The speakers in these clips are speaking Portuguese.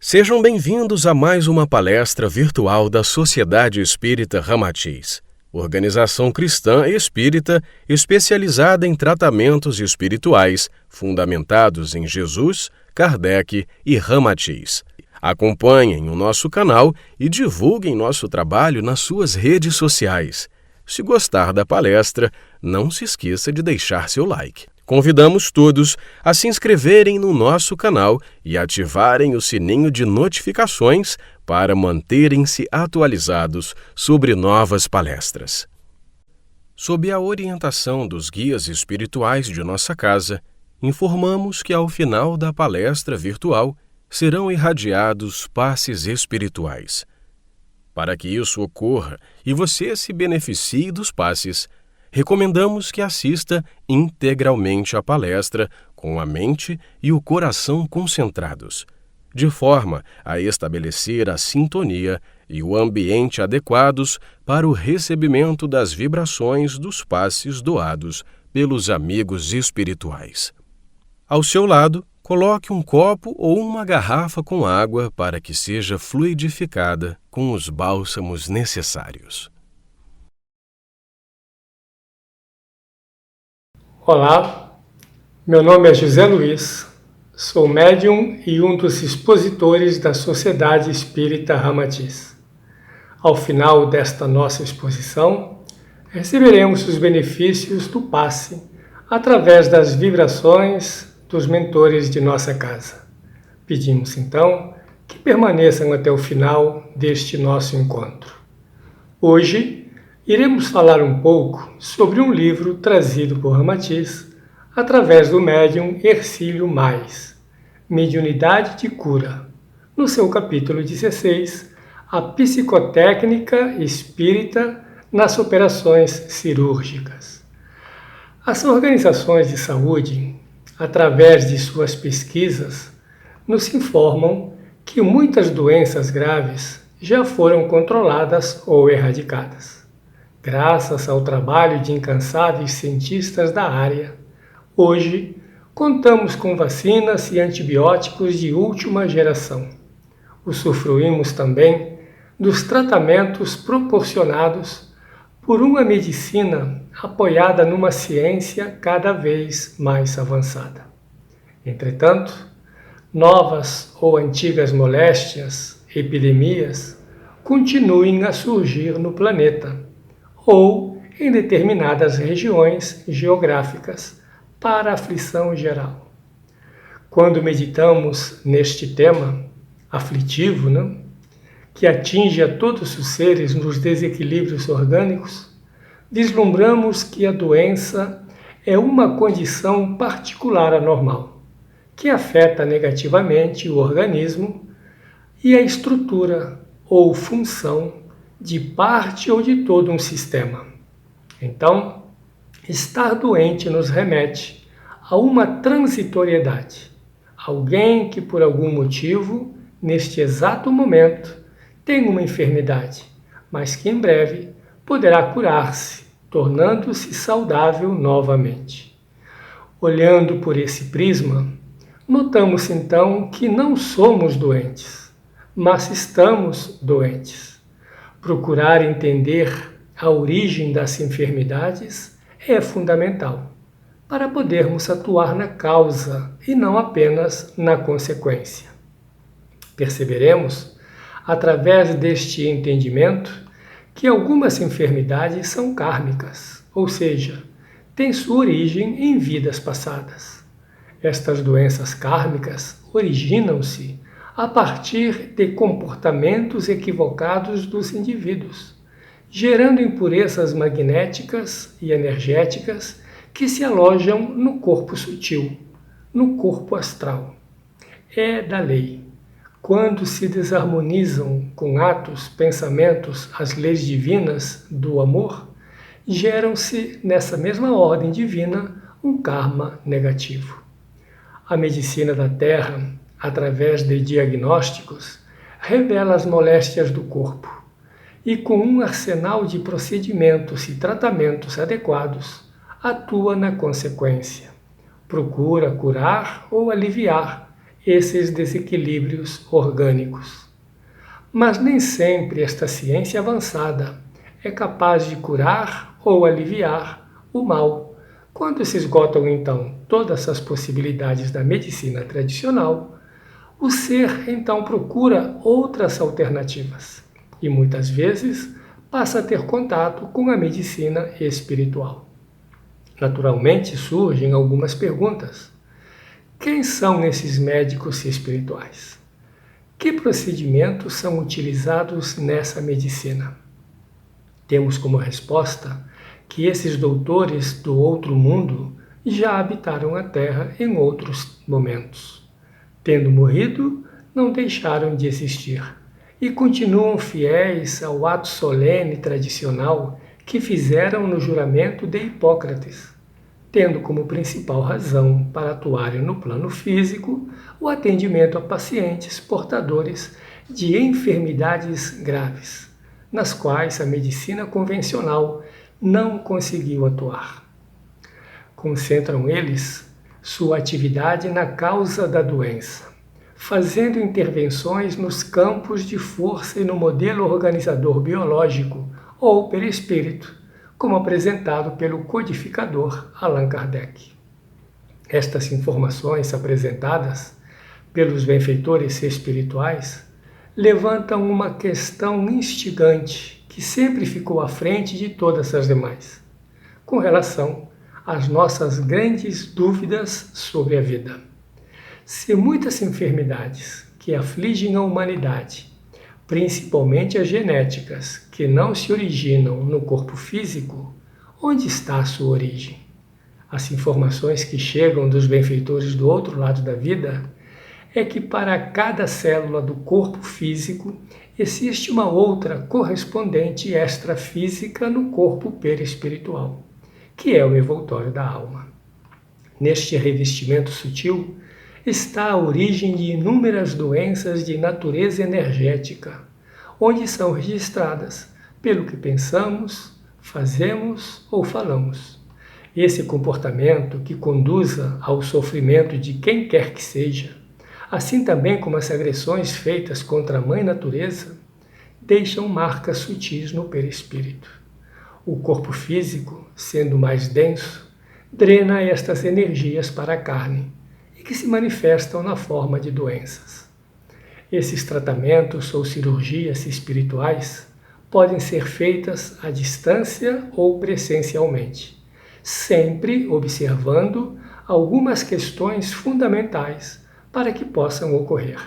Sejam bem-vindos a mais uma palestra virtual da Sociedade Espírita Ramatiz, organização cristã espírita especializada em tratamentos espirituais fundamentados em Jesus, Kardec e Ramatiz. Acompanhem o nosso canal e divulguem nosso trabalho nas suas redes sociais. Se gostar da palestra, não se esqueça de deixar seu like. Convidamos todos a se inscreverem no nosso canal e ativarem o sininho de notificações para manterem-se atualizados sobre novas palestras. Sob a orientação dos guias espirituais de nossa casa, informamos que ao final da palestra virtual serão irradiados passes espirituais. Para que isso ocorra e você se beneficie dos passes, recomendamos que assista integralmente à palestra com a mente e o coração concentrados, de forma a estabelecer a sintonia e o ambiente adequados para o recebimento das vibrações dos passes doados pelos amigos espirituais. Ao seu lado, coloque um copo ou uma garrafa com água para que seja fluidificada com os bálsamos necessários. Olá, meu nome é José Luiz, sou médium e um dos expositores da Sociedade Espírita Ramatiz. Ao final desta nossa exposição, receberemos os benefícios do passe através das vibrações dos mentores de nossa casa. Pedimos então que permaneçam até o final deste nosso encontro. Hoje, iremos falar um pouco sobre um livro trazido por Ramatiz através do médium Hercílio Mais, Mediunidade de Cura, no seu capítulo 16, a psicotécnica espírita nas operações cirúrgicas. As organizações de saúde, através de suas pesquisas, nos informam que muitas doenças graves já foram controladas ou erradicadas. Graças ao trabalho de incansáveis cientistas da área, hoje contamos com vacinas e antibióticos de última geração. Usufruímos também dos tratamentos proporcionados por uma medicina apoiada numa ciência cada vez mais avançada. Entretanto, novas ou antigas moléstias, epidemias, continuem a surgir no planeta ou em determinadas regiões geográficas para aflição geral. Quando meditamos neste tema aflitivo, que atinge a todos os seres nos desequilíbrios orgânicos, vislumbramos que a doença é uma condição particular anormal, que afeta negativamente o organismo e a estrutura ou função de parte ou de todo um sistema. Então, estar doente nos remete a uma transitoriedade. Alguém que por algum motivo, neste exato momento, tem uma enfermidade, mas que em breve poderá curar-se, tornando-se saudável novamente. Olhando por esse prisma, notamos então que não somos doentes, mas estamos doentes. Procurar entender a origem das enfermidades é fundamental para podermos atuar na causa e não apenas na consequência. Perceberemos, através deste entendimento, que algumas enfermidades são kármicas, ou seja, têm sua origem em vidas passadas. Estas doenças kármicas originam-se a partir de comportamentos equivocados dos indivíduos, gerando impurezas magnéticas e energéticas que se alojam no corpo sutil, no corpo astral. É da lei. Quando se desarmonizam com atos, pensamentos, as leis divinas do amor, geram-se nessa mesma ordem divina um karma negativo. A medicina da Terra, através de diagnósticos, revela as moléstias do corpo e, com um arsenal de procedimentos e tratamentos adequados, atua na consequência. Procura curar ou aliviar esses desequilíbrios orgânicos. Mas nem sempre esta ciência avançada é capaz de curar ou aliviar o mal. Quando se esgotam, então, todas as possibilidades da medicina tradicional, o ser, então, procura outras alternativas e, muitas vezes, passa a ter contato com a medicina espiritual. Naturalmente, surgem algumas perguntas. Quem são esses médicos espirituais? Que procedimentos são utilizados nessa medicina? Temos como resposta que esses doutores do outro mundo já habitaram a Terra em outros momentos. Tendo morrido, não deixaram de existir e continuam fiéis ao ato solene tradicional que fizeram no juramento de Hipócrates, tendo como principal razão para atuarem no plano físico o atendimento a pacientes portadores de enfermidades graves, nas quais a medicina convencional não conseguiu atuar. Concentram eles sua atividade na causa da doença, fazendo intervenções nos campos de força e no modelo organizador biológico ou perispírito, como apresentado pelo codificador Allan Kardec. Estas informações apresentadas pelos benfeitores espirituais levantam uma questão instigante que sempre ficou à frente de todas as demais, com relação às nossas grandes dúvidas sobre a vida. Se muitas enfermidades que afligem a humanidade, principalmente as genéticas, que não se originam no corpo físico, onde está a sua origem? As informações que chegam dos benfeitores do outro lado da vida é que para cada célula do corpo físico existe uma outra correspondente extrafísica no corpo perispiritual, que é o envoltório da alma. Neste revestimento sutil está a origem de inúmeras doenças de natureza energética, onde são registradas pelo que pensamos, fazemos ou falamos. Esse comportamento que conduza ao sofrimento de quem quer que seja, assim também como as agressões feitas contra a Mãe Natureza, deixam marcas sutis no perispírito. O corpo físico, sendo mais denso, drena estas energias para a carne, que se manifestam na forma de doenças. Esses tratamentos ou cirurgias espirituais podem ser feitas à distância ou presencialmente, sempre observando algumas questões fundamentais para que possam ocorrer.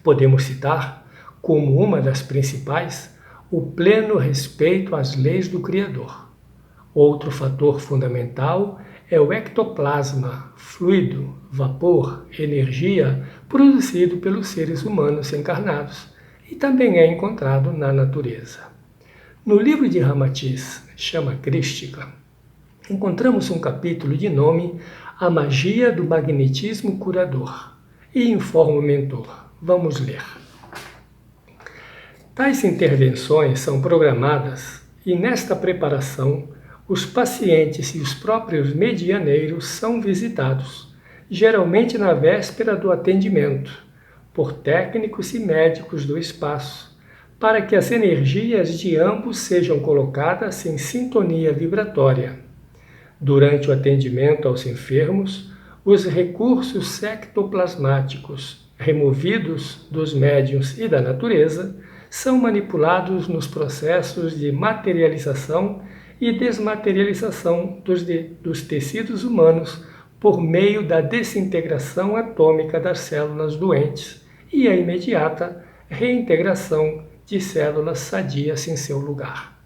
Podemos citar, como uma das principais, o pleno respeito às leis do Criador. Outro fator fundamental é o ectoplasma, fluido, vapor, energia produzido pelos seres humanos encarnados e também é encontrado na natureza. No livro de Ramatiz, Chama Crística, encontramos um capítulo de nome A Magia do Magnetismo Curador e informa o mentor. Vamos ler. Tais intervenções são programadas e nesta preparação os pacientes e os próprios medianeiros são visitados, geralmente na véspera do atendimento, por técnicos e médicos do espaço, para que as energias de ambos sejam colocadas em sintonia vibratória. Durante o atendimento aos enfermos, os recursos sectoplasmáticos, removidos dos médiuns e da natureza, são manipulados nos processos de materialização e desmaterialização dos tecidos humanos por meio da desintegração atômica das células doentes e a imediata reintegração de células sadias em seu lugar.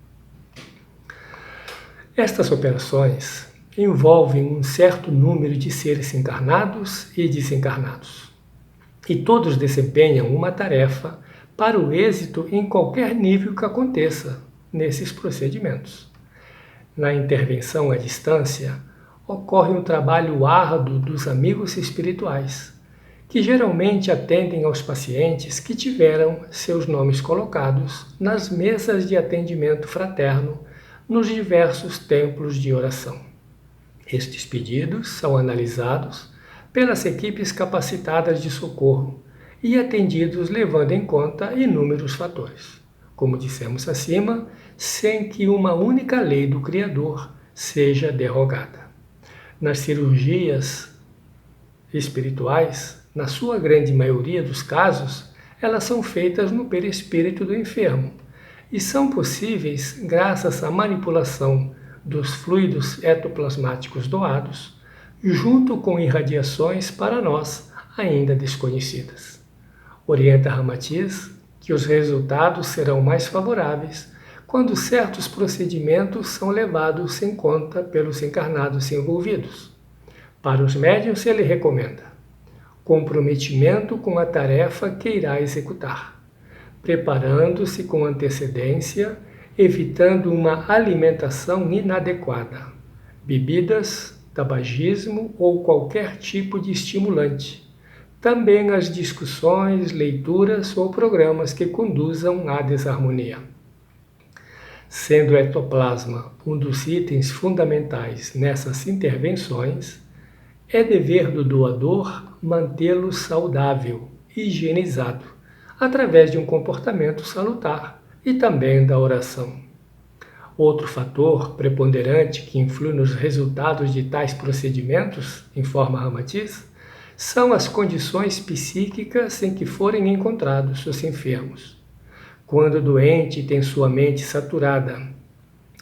Estas operações envolvem um certo número de seres encarnados e desencarnados, e todos desempenham uma tarefa para o êxito em qualquer nível que aconteça nesses procedimentos. Na intervenção à distância, ocorre um trabalho árduo dos amigos espirituais, que geralmente atendem aos pacientes que tiveram seus nomes colocados nas mesas de atendimento fraterno nos diversos templos de oração. Estes pedidos são analisados pelas equipes capacitadas de socorro e atendidos levando em conta inúmeros fatores, como dissemos acima, sem que uma única lei do Criador seja derrogada. Nas cirurgias espirituais, na sua grande maioria dos casos, elas são feitas no perispírito do enfermo e são possíveis graças à manipulação dos fluidos ectoplasmáticos doados, junto com irradiações para nós ainda desconhecidas. Orienta Ramatiz que os resultados serão mais favoráveis quando certos procedimentos são levados em conta pelos encarnados envolvidos. Para os médiuns, ele recomenda comprometimento com a tarefa que irá executar, preparando-se com antecedência, evitando uma alimentação inadequada, bebidas, tabagismo ou qualquer tipo de estimulante. Também as discussões, leituras ou programas que conduzam à desarmonia. Sendo o ectoplasma um dos itens fundamentais nessas intervenções, é dever do doador mantê-lo saudável, higienizado, através de um comportamento salutar e também da oração. Outro fator preponderante que influi nos resultados de tais procedimentos, informa Ramatiz, são as condições psíquicas em que forem encontrados os enfermos. Quando o doente tem sua mente saturada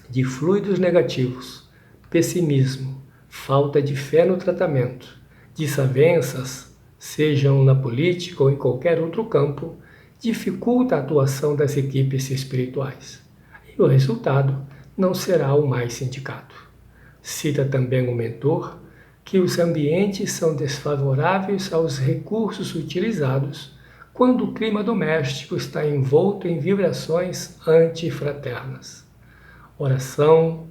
de fluidos negativos, pessimismo, falta de fé no tratamento, desavenças, sejam na política ou em qualquer outro campo, dificulta a atuação das equipes espirituais. E o resultado não será o mais indicado. Cita também o mentor que os ambientes são desfavoráveis aos recursos utilizados quando o clima doméstico está envolto em vibrações antifraternas. Oração,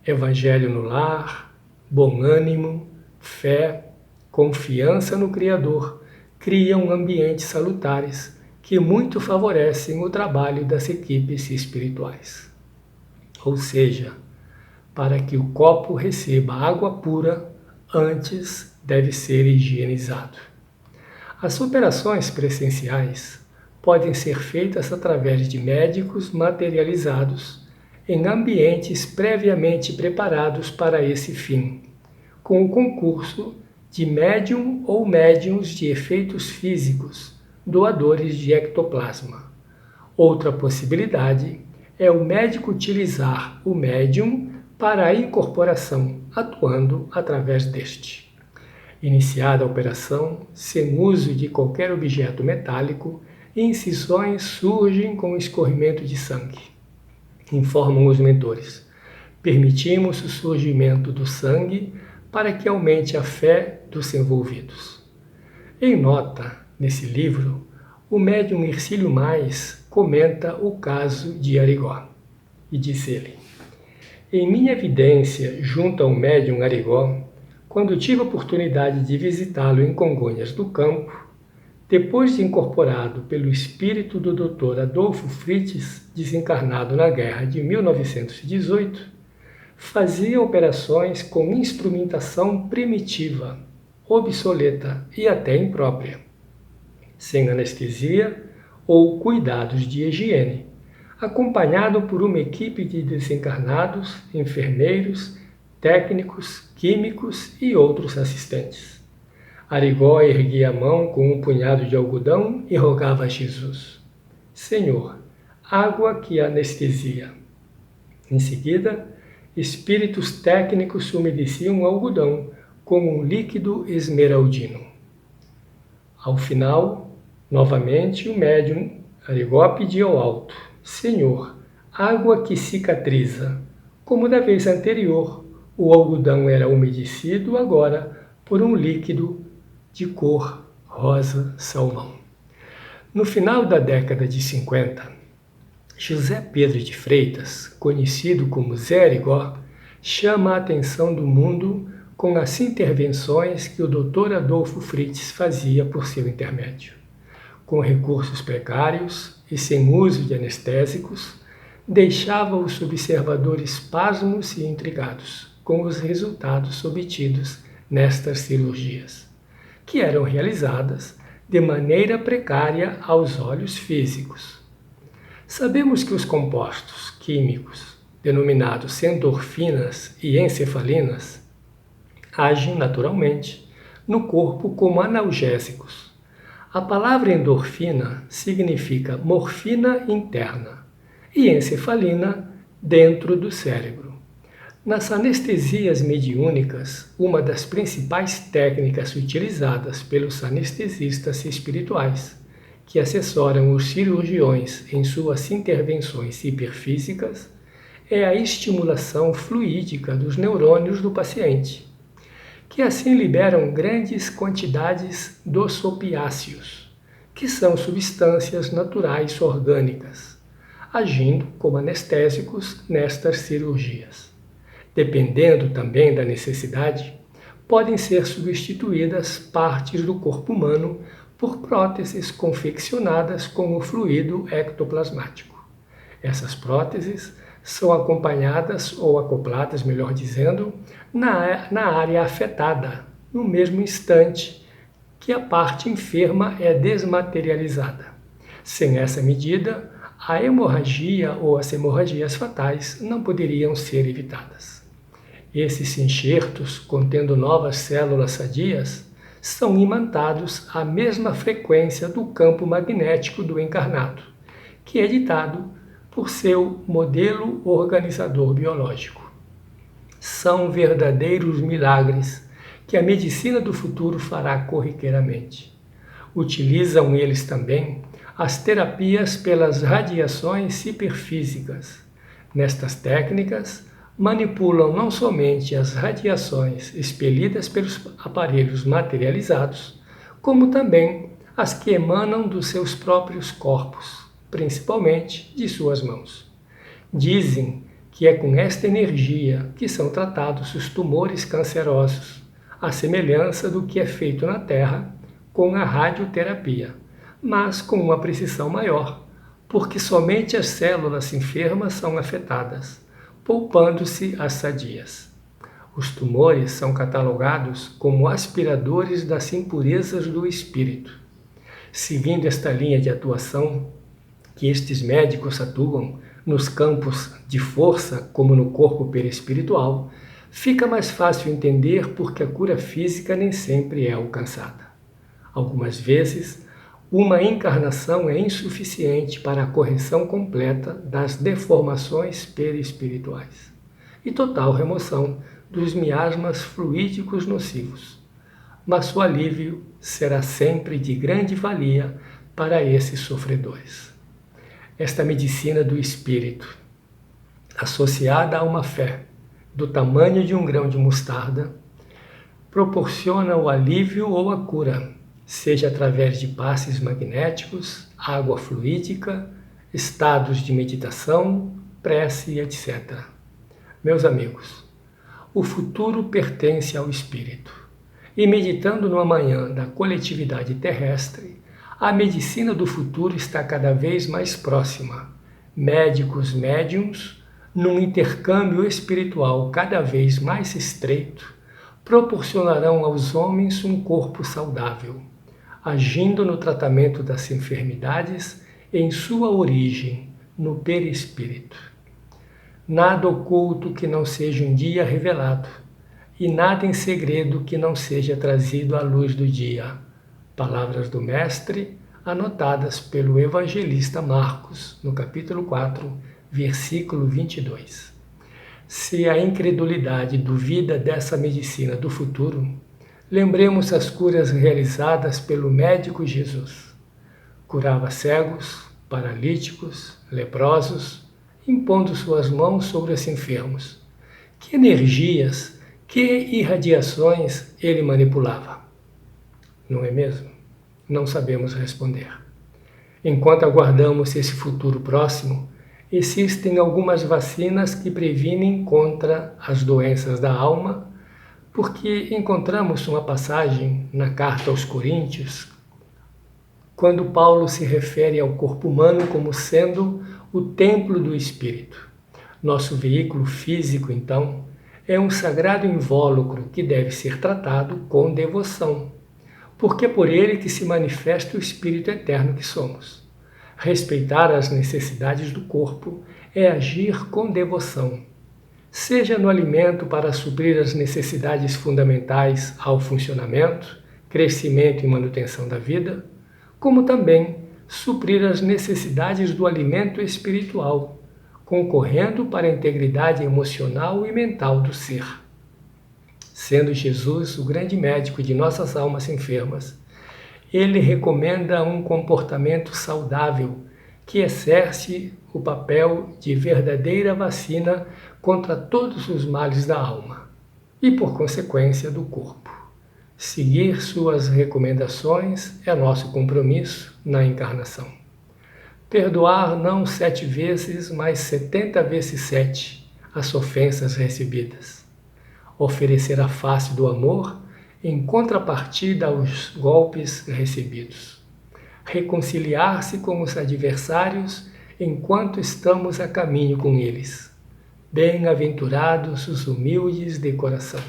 evangelho no lar, bom ânimo, fé, confiança no Criador criam ambientes salutares que muito favorecem o trabalho das equipes espirituais. Ou seja, para que o copo receba água pura, antes deve ser higienizado. As operações presenciais podem ser feitas através de médicos materializados em ambientes previamente preparados para esse fim, com o concurso de médium ou médiums de efeitos físicos, doadores de ectoplasma. Outra possibilidade é o médico utilizar o médium para a incorporação, atuando através deste. Iniciada a operação, sem uso de qualquer objeto metálico, incisões surgem com escorrimento de sangue. Informam os mentores. Permitimos o surgimento do sangue para que aumente a fé dos envolvidos. Em nota, nesse livro, o médium Hercílio Mais comenta o caso de Arigó. E diz ele: em minha evidência junto ao médium Arigó, quando tive a oportunidade de visitá-lo em Congonhas do Campo, depois de incorporado pelo espírito do Dr. Adolfo Fritz, desencarnado na guerra de 1918, fazia operações com instrumentação primitiva, obsoleta e até imprópria, sem anestesia ou cuidados de higiene, acompanhado por uma equipe de desencarnados, enfermeiros, técnicos, químicos e outros assistentes. Arigó erguia a mão com um punhado de algodão e rogava a Jesus: Senhor, água que anestesia. Em seguida, espíritos técnicos umedeciam o algodão com um líquido esmeraldino. Ao final, novamente o médium Arigó pedia ao alto: Senhor, água que cicatriza. Como da vez anterior, o algodão era umedecido agora por um líquido de cor rosa-salmão. No final da década de 50, José Pedro de Freitas, conhecido como Zé Arigó, chama a atenção do mundo com as intervenções que o Dr. Adolfo Fritz fazia por seu intermédio. Com recursos precários e sem uso de anestésicos, deixava os observadores pasmos e intrigados com os resultados obtidos nestas cirurgias. que eram realizadas de maneira precária aos olhos físicos. Sabemos que os compostos químicos, denominados endorfinas e encefalinas, agem naturalmente no corpo como analgésicos. A palavra endorfina significa morfina interna e encefalina dentro do cérebro. Nas anestesias mediúnicas, uma das principais técnicas utilizadas pelos anestesistas espirituais, que assessoram os cirurgiões em suas intervenções hiperfísicas, é a estimulação fluídica dos neurônios do paciente, que assim liberam grandes quantidades dos opiáceos, que são substâncias naturais orgânicas, agindo como anestésicos nestas cirurgias. Dependendo também da necessidade, podem ser substituídas partes do corpo humano por próteses confeccionadas com o fluido ectoplasmático. Essas próteses são acompanhadas ou acopladas, melhor dizendo, na área afetada, no mesmo instante que a parte enferma é desmaterializada. Sem essa medida, a hemorragia ou as hemorragias fatais não poderiam ser evitadas. Esses enxertos, contendo novas células sadias, são imantados à mesma frequência do campo magnético do encarnado, que é ditado por seu modelo organizador biológico. São verdadeiros milagres que a medicina do futuro fará corriqueiramente. Utilizam eles também as terapias pelas radiações hiperfísicas. Nestas técnicas, manipulam não somente as radiações expelidas pelos aparelhos materializados, como também as que emanam dos seus próprios corpos, principalmente de suas mãos. Dizem que é com esta energia que são tratados os tumores cancerosos, à semelhança do que é feito na Terra com a radioterapia, mas com uma precisão maior, porque somente as células enfermas são afetadas, poupando-se as sadias. Os tumores são catalogados como aspiradores das impurezas do espírito. Seguindo esta linha de atuação, que estes médicos atuam nos campos de força, como no corpo perispiritual, fica mais fácil entender porque a cura física nem sempre é alcançada. Algumas vezes, uma encarnação é insuficiente para a correção completa das deformações perispirituais e total remoção dos miasmas fluídicos nocivos. Mas o alívio será sempre de grande valia para esses sofredores. Esta medicina do espírito, associada a uma fé do tamanho de um grão de mostarda, proporciona o alívio ou a cura, seja através de passes magnéticos, água fluídica, estados de meditação, prece, etc. Meus amigos, o futuro pertence ao espírito. E meditando no amanhã da coletividade terrestre, a medicina do futuro está cada vez mais próxima. Médicos médiums, num intercâmbio espiritual cada vez mais estreito, proporcionarão aos homens um corpo saudável, agindo no tratamento das enfermidades em sua origem, no perispírito. Nada oculto que não seja um dia revelado, e nada em segredo que não seja trazido à luz do dia. Palavras do Mestre, anotadas pelo evangelista Marcos, no capítulo 4, versículo 22. Se a incredulidade duvida dessa medicina do futuro, lembremos as curas realizadas pelo médico Jesus. Curava cegos, paralíticos, leprosos, impondo suas mãos sobre os enfermos. Que energias, que irradiações ele manipulava? Não é mesmo? Não sabemos responder. Enquanto aguardamos esse futuro próximo, existem algumas vacinas que previnem contra as doenças da alma, porque encontramos uma passagem na carta aos Coríntios, quando Paulo se refere ao corpo humano como sendo o templo do Espírito. Nosso veículo físico, então, é um sagrado invólucro que deve ser tratado com devoção, porque é por ele que se manifesta o Espírito eterno que somos. Respeitar as necessidades do corpo é agir com devoção, seja no alimento para suprir as necessidades fundamentais ao funcionamento, crescimento e manutenção da vida, como também suprir as necessidades do alimento espiritual, concorrendo para a integridade emocional e mental do ser. Sendo Jesus o grande médico de nossas almas enfermas, ele recomenda um comportamento saudável que exerce o papel de verdadeira vacina contra todos os males da alma e, por consequência, do corpo. Seguir suas recomendações é nosso compromisso na encarnação. Perdoar não 7 vezes, mas 70 vezes 7 as ofensas recebidas. Oferecer a face do amor em contrapartida aos golpes recebidos. Reconciliar-se com os adversários enquanto estamos a caminho com eles. Bem-aventurados os humildes de coração.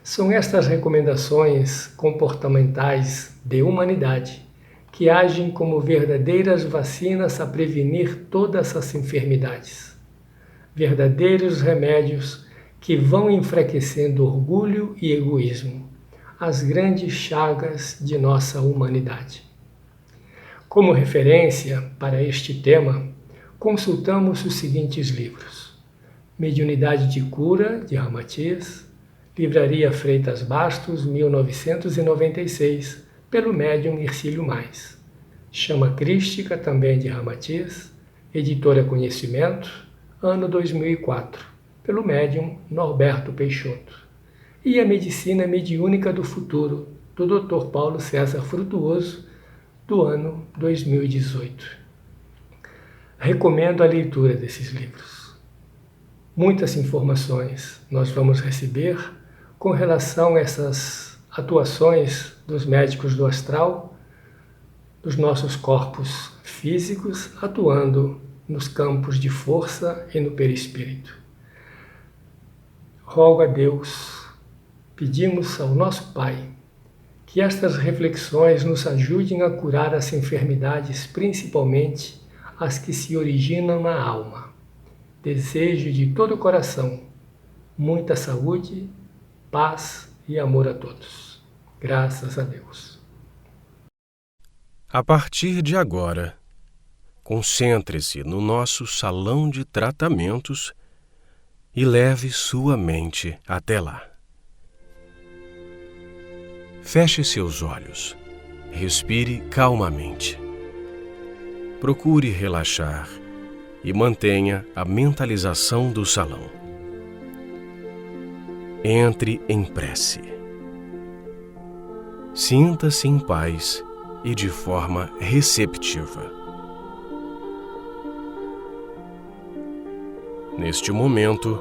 São estas recomendações comportamentais de humanidade que agem como verdadeiras vacinas a prevenir todas as enfermidades. Verdadeiros remédios que vão enfraquecendo orgulho e egoísmo, as grandes chagas de nossa humanidade. Como referência para este tema, consultamos os seguintes livros: Mediunidade de Cura, de Ramatiz, Livraria Freitas Bastos, 1996, pelo médium Hercílio Mais. Chama Crística, também de Ramatiz, Editora Conhecimento, ano 2004, pelo médium Norberto Peixoto. E A Medicina Mediúnica do Futuro, do Dr. Paulo César Frutuoso, do ano 2018. Recomendo a leitura desses livros. Muitas informações nós vamos receber com relação a essas atuações dos médicos do astral, dos nossos corpos físicos, atuando nos campos de força e no perispírito. Rogo a Deus, pedimos ao nosso Pai, que estas reflexões nos ajudem a curar as enfermidades, principalmente as que se originam na alma. Desejo de todo o coração muita saúde, paz e amor a todos. Graças a Deus. A partir de agora, concentre-se no nosso salão de tratamentos e leve sua mente até lá. Feche seus olhos, respire calmamente. Procure relaxar e mantenha a mentalização do salão. Entre em prece. Sinta-se em paz e de forma receptiva. Neste momento,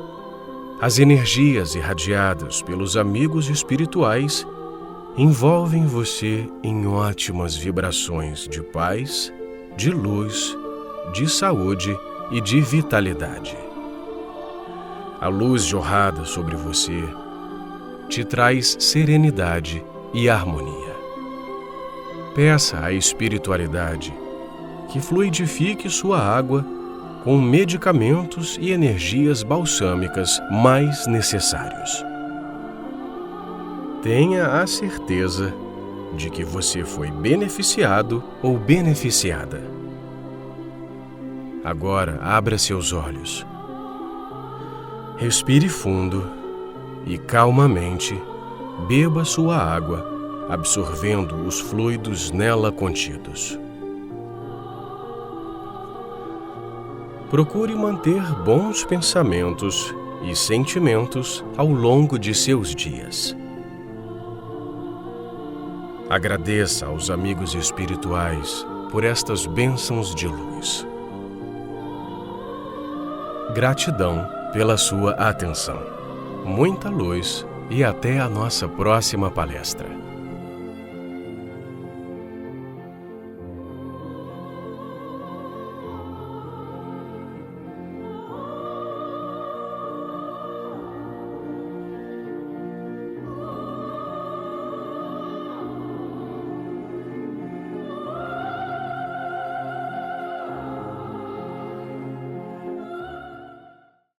as energias irradiadas pelos amigos espirituais envolvem você em ótimas vibrações de paz, de luz, de saúde e de vitalidade. A luz jorrada sobre você te traz serenidade e harmonia. Peça à espiritualidade que fluidifique sua água com medicamentos e energias balsâmicas mais necessários. Tenha a certeza de que você foi beneficiado ou beneficiada. Agora abra seus olhos. Respire fundo e calmamente beba sua água, absorvendo os fluidos nela contidos. Procure manter bons pensamentos e sentimentos ao longo de seus dias. Agradeça aos amigos espirituais por estas bênçãos de luz. Gratidão pela sua atenção. Muita luz e até a nossa próxima palestra.